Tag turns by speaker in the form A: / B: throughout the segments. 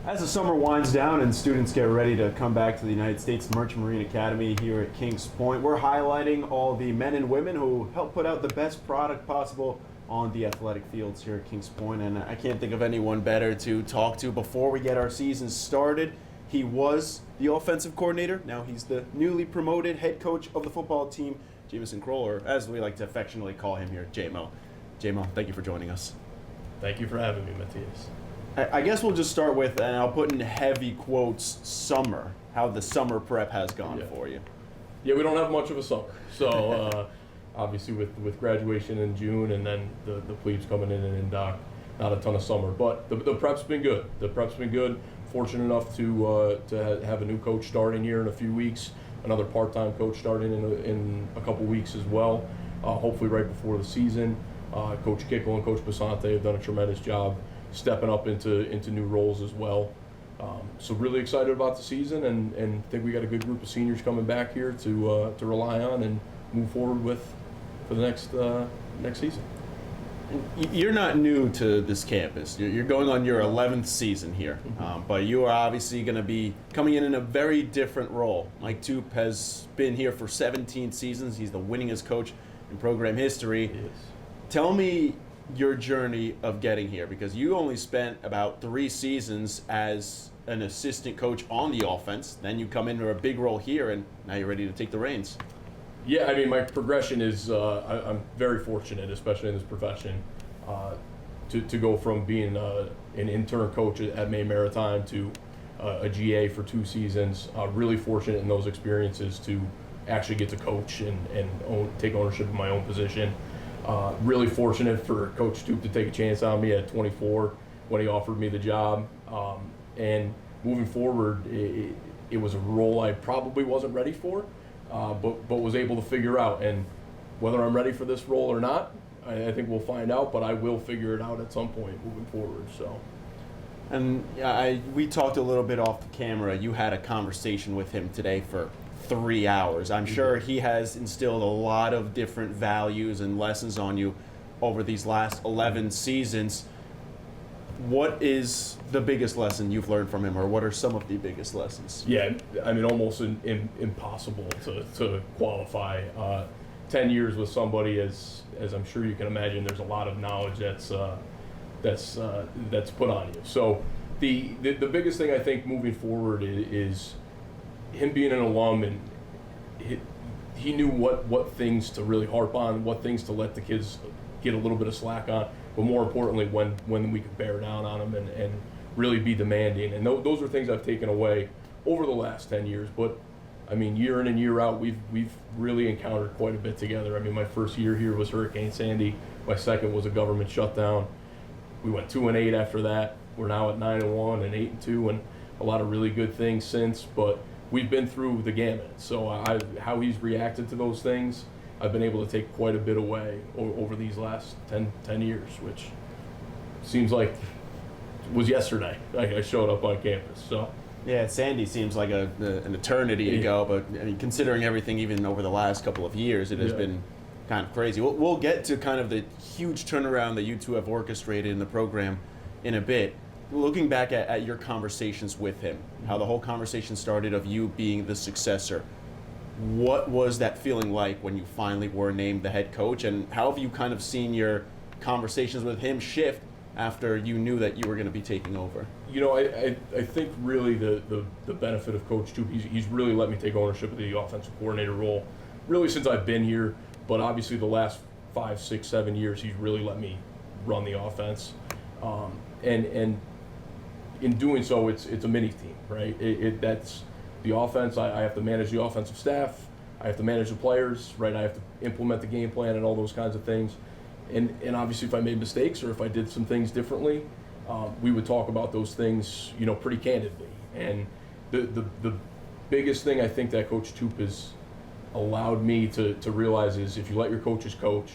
A: As the summer winds down and students get ready to come back to the United States Merchant Marine Academy here at Kings Point, we're highlighting all the men and women who help put out the best product possible on the athletic fields here at Kings Point. And I can't think of anyone better to talk to before we get our season started. He was the offensive coordinator. Now he's the newly promoted head coach of the football team, Jameson, Croall, or as we like to affectionately call him here, Jamo. Jamo, thank you for joining us.
B: Thank you for having me, Matthias.
A: I guess we'll just start with, and I'll put in heavy quotes, summer. How the summer prep has gone for you.
B: Yeah, we don't have much of a summer. So obviously with graduation in June and then the plebes coming in and doc, not a ton of summer. But the prep's been good. The prep's been good. Fortunate enough to have a new coach starting here in a few weeks, another part-time coach starting in a couple weeks as well, hopefully right before the season. Coach Kickle and Coach Basante have done a tremendous job stepping up into new roles as well. So really excited about the season and think we got a good group of seniors coming back here to rely on and move forward with for the next season.
A: You're not new to this campus. You're going on your 11th season here, but you are obviously going to be coming in a very different role. Mike Toop has been here for 17 seasons. He's the winningest coach in program history.
B: Yes.
A: Tell me your journey of getting here, because you only spent about 3 seasons as an assistant coach on the offense. Then you come into a big role here, and now you're ready to take the reins.
B: Yeah, I mean, my progression is I'm very fortunate, especially in this profession, to go from being an intern coach at Maine Maritime to a GA for 2 seasons. Really fortunate in those experiences to actually get to coach and take ownership of my own position. Really fortunate for Coach Toop to take a chance on me at 24 when he offered me the job. And moving forward, it was a role I probably wasn't ready for, but was able to figure out. And whether I'm ready for this role or not, I think we'll find out, but I will figure it out at some point moving forward. So.
A: And we talked a little bit off the camera. You had a conversation with him today for 3 hours. I'm sure he has instilled a lot of different values and lessons on you over these last 11 seasons. What is the biggest lesson you've learned from him, or what are some of the biggest lessons?
B: Yeah, I mean, almost impossible to qualify. 10 years with somebody, as I'm sure you can imagine, there's a lot of knowledge that's put on you. So the biggest thing I think moving forward is him being an alum, and he knew what things to really harp on, what things to let the kids get a little bit of slack on, but more importantly, when we could bear down on them and really be demanding. And those are things I've taken away over the last 10 years. But I mean, year in and year out, we've really encountered quite a bit together. I mean, my first year here was Hurricane Sandy. My second was a government shutdown. We went 2-8 after that. We're now at 9-1 and 8-2, and a lot of really good things since. But we've been through the gamut. So how he's reacted to those things, I've been able to take quite a bit away over these last 10 years, which seems like was yesterday. I showed up on campus. So.
A: Yeah, Sandy seems like an eternity ago, but I mean, considering everything even over the last couple of years, it has been kind of crazy. We'll get to kind of the huge turnaround that you two have orchestrated in the program in a bit. Looking back at your conversations with him, how the whole conversation started of you being the successor, what was that feeling like when you finally were named the head coach, and how have you kind of seen your conversations with him shift after you knew that you were going to be taking over?
B: You know, I think really the benefit of Coach Toop, he's really let me take ownership of the offensive coordinator role, really since I've been here, but obviously the last 5, 6, 7 years, he's really let me run the offense. And in doing so, it's a mini team, right? That's the offense. I have to manage the offensive staff. I have to manage the players, right? I have to implement the game plan and all those kinds of things. And obviously, if I made mistakes or if I did some things differently, we would talk about those things, pretty candidly. And the biggest thing I think that Coach Toop has allowed me to realize is if you let your coaches coach,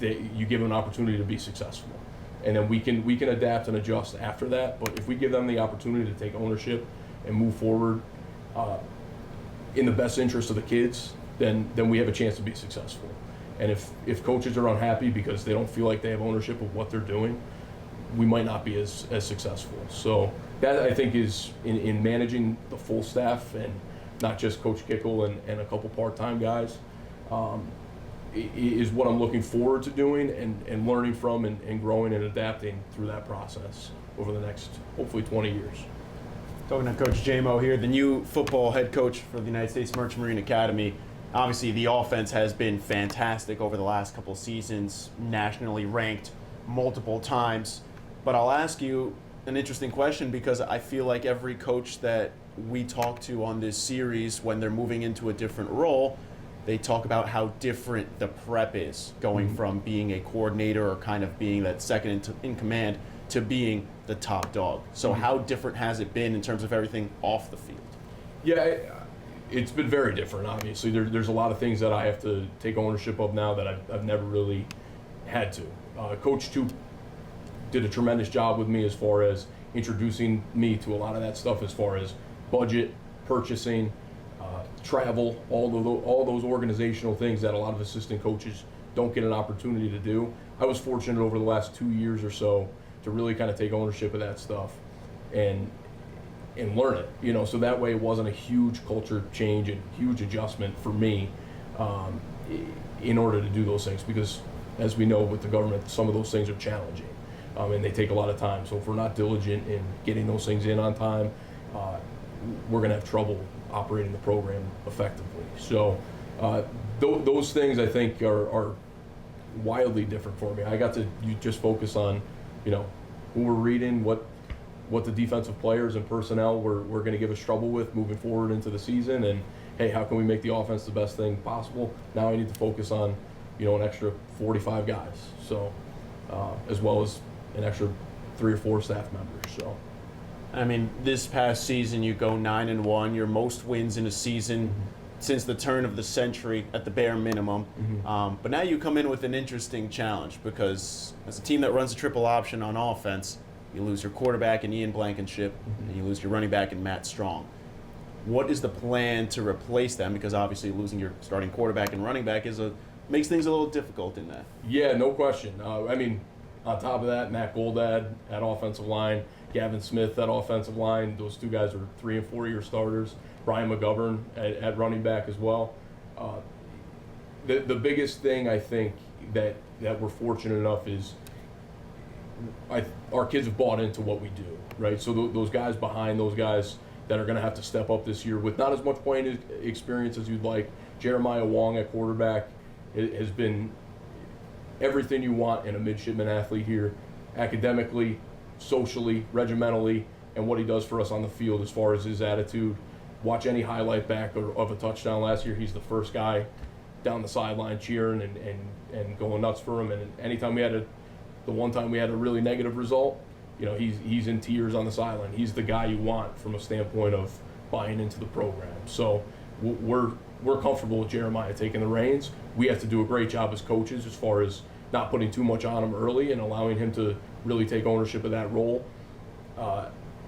B: you give them an opportunity to be successful. And then we can adapt and adjust after that. But if we give them the opportunity to take ownership and move forward in the best interest of the kids, then we have a chance to be successful. And if coaches are unhappy because they don't feel like they have ownership of what they're doing, we might not be as successful. So that I think is in managing the full staff and not just Coach Kickle and a couple part-time guys, is what I'm looking forward to doing and learning from and growing and adapting through that process over the next, hopefully, 20 years.
A: Talking to Coach Jamo here, the new football head coach for the United States Merchant Marine Academy. Obviously, the offense has been fantastic over the last couple seasons, nationally ranked multiple times. But I'll ask you an interesting question, because I feel like every coach that we talk to on this series, when they're moving into a different role, they talk about how different the prep is, going from being a coordinator or kind of being that second in command to being the top dog. So how different has it been in terms of everything off the field?
B: Yeah, it's been very different, obviously. There's a lot of things that I have to take ownership of now that I've never really had to. Coach Toop did a tremendous job with me as far as introducing me to a lot of that stuff, as far as budget, purchasing, travel, all those organizational things that a lot of assistant coaches don't get an opportunity to do. I was fortunate over the last 2 years or so to really kind of take ownership of that stuff and learn it, so that way it wasn't a huge culture change and huge adjustment for me in order to do those things, because as we know with the government, some of those things are challenging and they take a lot of time. So if we're not diligent in getting those things in on time, we're going to have trouble operating the program effectively. So those things I think are wildly different for me. I got to just focus on, who we're reading, what the defensive players and personnel we're going to give us trouble with moving forward into the season, and hey, how can we make the offense the best thing possible? Now I need to focus on, an extra 45 guys, so as well as an extra 3 or 4 staff members. So.
A: I mean, this past season, you go 9-1, your most wins in a season since the turn of the century at the bare minimum. But now you come in with an interesting challenge, because as a team that runs a triple option on offense, you lose your quarterback in Ian Blankenship, and you lose your running back in Matt Strong. What is the plan to replace them? Because obviously losing your starting quarterback and running back makes things a little difficult in that.
B: Yeah, no question. On top of that, Matt Goldad at offensive line, Gavin Smith at offensive line. Those 2 guys are 3- and 4-year starters. Brian McGovern at running back as well. The biggest thing I think that we're fortunate enough is our kids have bought into what we do, right? So those guys behind those guys that are going to have to step up this year with not as much playing experience as you'd like. Jeremiah Wong at quarterback has been everything you want in a midshipman athlete here, academically, socially, regimentally, and what he does for us on the field as far as his attitude. Watch any highlight back of a touchdown last year. He's the first guy down the sideline cheering and going nuts for him. And anytime the one time we had a really negative result, he's in tears on the sideline. He's the guy you want from a standpoint of buying into the program. So we're comfortable with Jeremiah taking the reins. We have to do a great job as coaches as far as not putting too much on him early and allowing him to really take ownership of that role.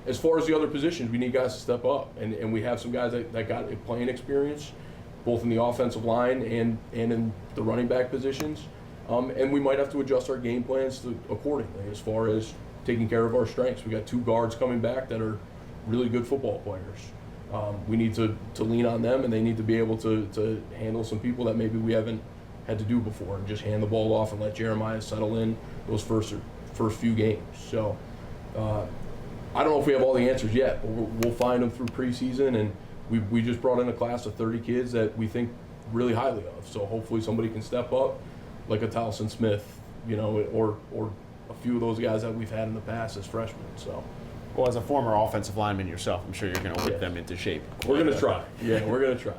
B: As far as the other positions, we need guys to step up, and we have some guys that got playing experience, both in the offensive line and in the running back positions. And we might have to adjust our game plans accordingly as far as taking care of our strengths. We got 2 guards coming back that are really good football players. We need to lean on them, and they need to be able to handle some people that maybe we haven't had to do before, and just hand the ball off and let Jeremiah settle in those first few games. So I don't know if we have all the answers yet, but we'll find them through preseason, and we just brought in a class of 30 kids that we think really highly of. So hopefully somebody can step up, like a Towson Smith, or a few of those guys that we've had in the past as freshmen. So.
A: Well, as a former offensive lineman yourself, I'm sure you're going to whip them into shape.
B: We're going to try. Yeah, we're going to try.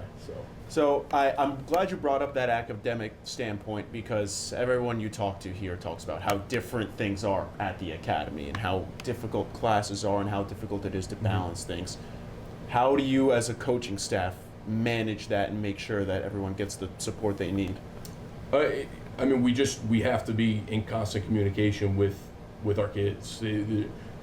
A: So I'm glad you brought up that academic standpoint, because everyone you talk to here talks about how different things are at the academy and how difficult classes are and how difficult it is to balance things. How do you, as a coaching staff, manage that and make sure that everyone gets the support they need?
B: We have to be in constant communication with our kids.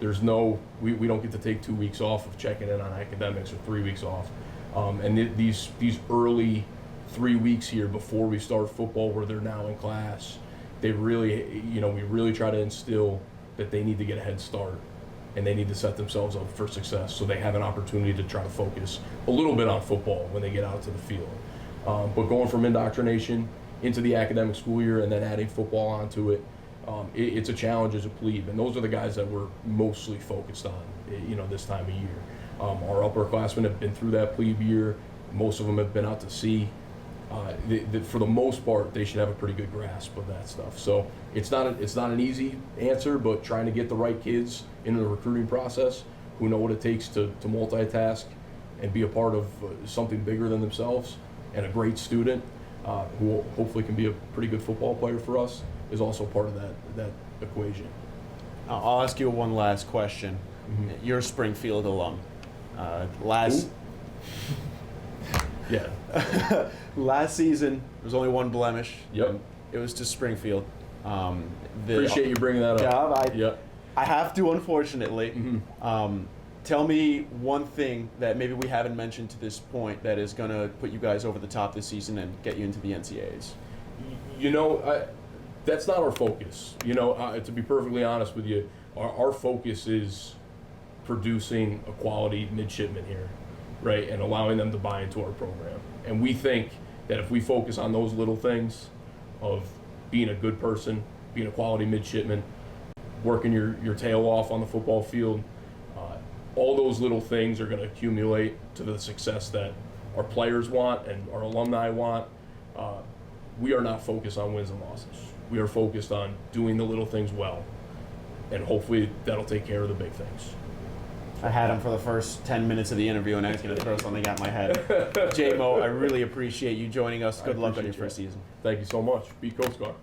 B: There's we don't get to take 2 weeks off of checking in on academics or 3 weeks off. And these early 3 weeks here before we start football, where they're now in class, they really, we really try to instill that they need to get a head start and they need to set themselves up for success so they have an opportunity to try to focus a little bit on football when they get out to the field. But going from indoctrination into the academic school year and then adding football onto it, it's a challenge as a plebe, and those are the guys that we're mostly focused on, this time of year. Our upperclassmen have been through that plebe year. Most of them have been out to sea. For the most part, they should have a pretty good grasp of that stuff. So it's not an easy answer, but trying to get the right kids into the recruiting process who know what it takes to multitask and be a part of something bigger than themselves, and a great student who hopefully can be a pretty good football player for us is also part of that equation.
A: I'll ask you one last question.
B: Mm-hmm.
A: You're a Springfield alum.
B: Yeah.
A: Last season, there was only one blemish.
B: Yep.
A: It was to Springfield.
B: Appreciate you bringing that up.
A: I have to, unfortunately.
B: Mm-hmm.
A: Tell me one thing that maybe we haven't mentioned to this point that is going to put you guys over the top this season and get you into the NCAAs.
B: That's not our focus. To be perfectly honest with you, our focus is producing a quality midshipman here, right, and allowing them to buy into our program. And we think that if we focus on those little things of being a good person, being a quality midshipman, working your tail off on the football field, all those little things are going to accumulate to the success that our players want and our alumni want. We are not focused on wins and losses. We are focused on doing the little things well, and hopefully that'll take care of the big things.
A: I had him for the first 10 minutes of the interview, and I was going to throw something at my head. Jamo, I really appreciate you joining us. Good luck on your first season.
B: Thank you so much. Beat Coast Guard.